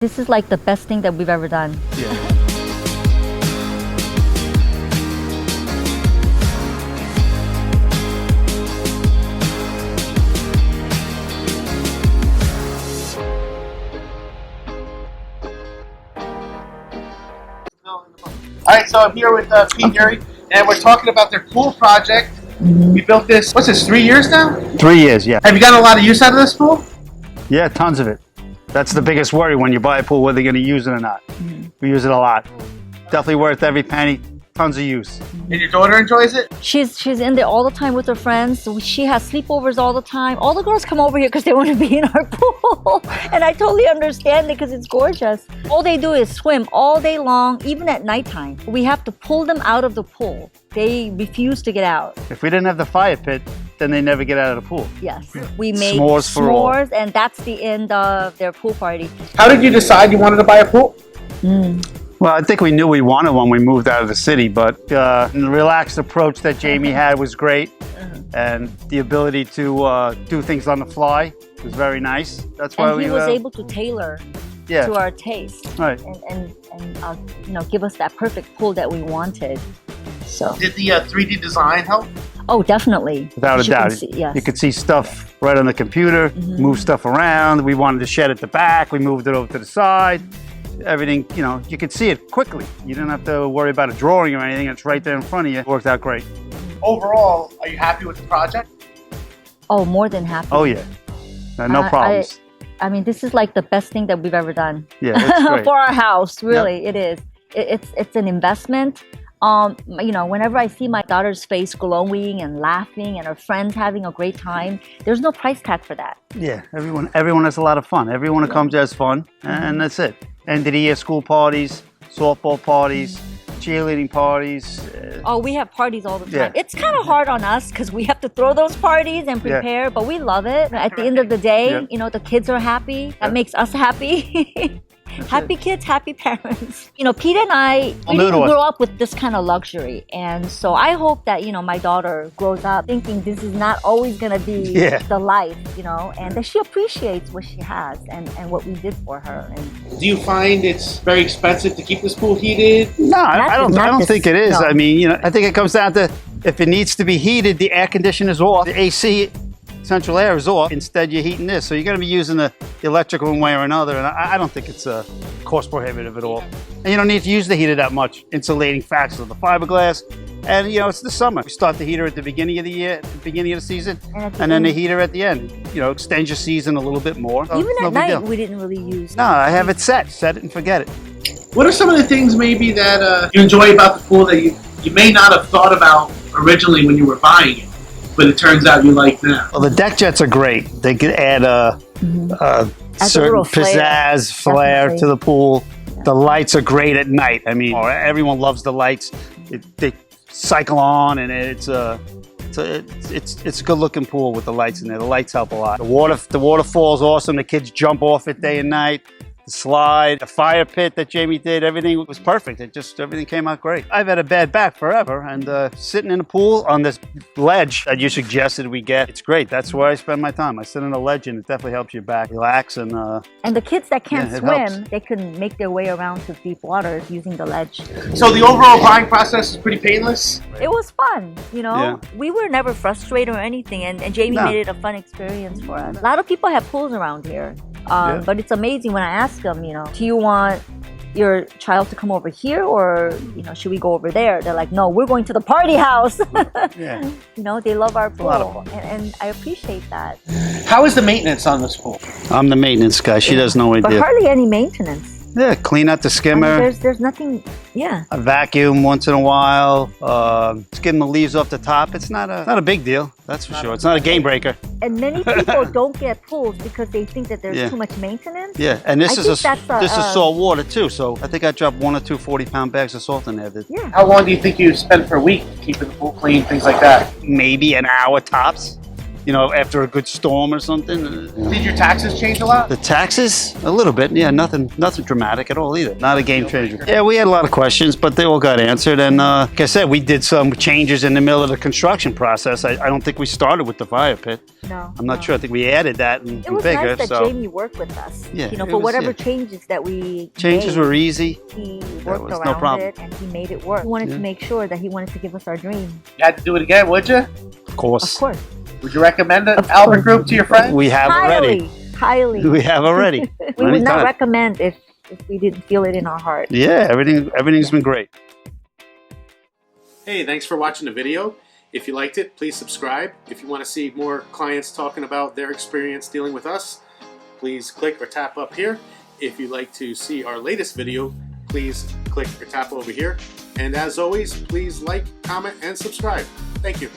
This is like the best thing that we've ever done. Yeah. All right, so I'm here with Pete and Gary, and we're talking about their pool project. We built this, what's this, 3 years now? 3 years, yeah. Have you gotten a lot of use out of this pool? Yeah, tons of it. That's the biggest worry when you buy a pool, whether you're going to use it or not. We use it a lot. Definitely worth every penny. Tons of use. And your daughter enjoys it? She's in there all the time with her friends. So she has sleepovers all the time. All the girls come over here because they want to be in our pool. And I totally understand it because it's gorgeous. All they do is swim all day long, even at nighttime. We have to pull them out of the pool. They refuse to get out. If we didn't have the fire pit, then they never get out of the pool. Yes, we made S'mores for all. and that's the end of their pool party. How did you decide you wanted to buy a pool? Well, I think we knew we wanted one when we moved out of the city, but the relaxed approach that Jamie had was great. And the ability to do things on the fly was very nice. That's why And he was able to tailor to our taste, right? And you know, give us that perfect pool that we wanted. So Did the 3D design help? oh, definitely, Without a As you can doubt. see, yes. You could see stuff right on the computer, move stuff around. We wanted the shed at the back. We moved it over to the side. Everything, you know, you could see it quickly. You didn't have to worry about a drawing or anything. It's right there in front of you. It worked out great. Overall, are you happy with the project? Oh, more than happy. Oh, yeah. No problems. I mean, this is like the best thing that we've ever done. Yeah, it's great. For our house, really, it is. It's an investment. You know, whenever I see my daughter's face glowing and laughing and her friends having a great time, there's no price tag for that. Yeah, everyone has a lot of fun. Everyone who comes has fun, and that's it. End of the year school parties, softball parties, cheerleading parties. Oh, we have parties all the time. Yeah. It's kind of hard on us because we have to throw those parties and prepare, but we love it. At the end of the day, you know, the kids are happy. That makes us happy. Happy kids, happy parents. You know, Pete and I, we didn't grow up with this kind of luxury. And so I hope that, you know, my daughter grows up thinking this is not always going to be the life, you know, and that she appreciates what she has and what we did for her. And Do you find it's very expensive to keep this pool heated? No, I don't think it is. No. I mean, you know, I think it comes down to if it needs to be heated, the air conditioner's off, the AC, central air is off. Instead, you're heating this. So you're going to be using the electric one way or another. And I don't think it's cost prohibitive at all. And you don't need to use the heater that much. Insulating factors of the fiberglass. And, you know, it's the summer. You start the heater at the beginning of the year, at the beginning of the season, and then the heater at the end. You know, extend your season a little bit more. So even no at big night, deal. we didn't really use. No, I have it set. Set it and forget it. What are some of the things maybe that you enjoy about the pool that you may not have thought about originally when you were buying it, but it turns out you like now? Well, the deck jets are great. They could add a certain little flair. pizzazz flair Definitely. to the pool. The lights are great at night. I mean, everyone loves the lights. They cycle on, and it's a good looking pool with the lights in there. The lights help a lot. The waterfall's awesome. The kids jump off it day and night. The slide, the fire pit that Jamie did, everything was perfect. Everything came out great. I've had a bad back forever, and sitting in a pool on this ledge that you suggested we get, it's great. That's where I spend my time. I sit on a ledge, and it definitely helps your back relax. And the kids that can't it swim, helps. they can make their way around to deep waters using the ledge. So the overall buying process is pretty painless? It was fun, you know. Yeah. We were never frustrated or anything, and Jamie made it a fun experience for us. A lot of people have pools around here, but it's amazing when I ask them, you know, do you want your child to come over here, or, you know, should we go over there? They're like, no, we're going to the party house. Yeah. You know, they love our pool, lot of fun. and I appreciate that. How is the maintenance on this pool? I'm the maintenance guy. She does no But idea. hardly any maintenance. Yeah, clean out the I mean, skimmer. there's nothing. Yeah. A vacuum once in a while. Skim the leaves off the top. It's not a big deal. That's for sure. It's not a game breaker. And many people don't get pools because they think that there's Yeah. too much maintenance. Yeah, and this I is think this is salt water too. So I think I dropped 1 or 2 40-pound bags of salt in there. Yeah. How long do you think you spend per week keeping the pool clean, things like that? Maybe an hour tops. you know, after a good storm or something. Did your taxes change a lot? The taxes, a little bit. Yeah, nothing dramatic at all either. Not a game changer. Yeah, we had a lot of questions, but they all got answered. And like I said, we did some changes in the middle of the construction process. I don't think we started with the fire pit. No. I'm not sure. I think we added that and it was bigger. nice that Jamie worked with us. Yeah, you know, it for was, whatever yeah. changes that we Changes made, were easy. he There worked was no around problem. it and he made it work. He wanted to make sure that he wanted to give us our dream. You had to do it again, would you? Of course. Of course. Would you recommend it, Of Albert course. Group, to your friends? We have already. Highly. We have already. We would not Anytime. recommend if we didn't feel it in our heart. Yeah, everything's been great. Hey, thanks for watching the video. If you liked it, please subscribe. If you want to see more clients talking about their experience dealing with us, please click or tap up here. If you'd like to see our latest video, please click or tap over here. And as always, please like, comment, and subscribe. Thank you.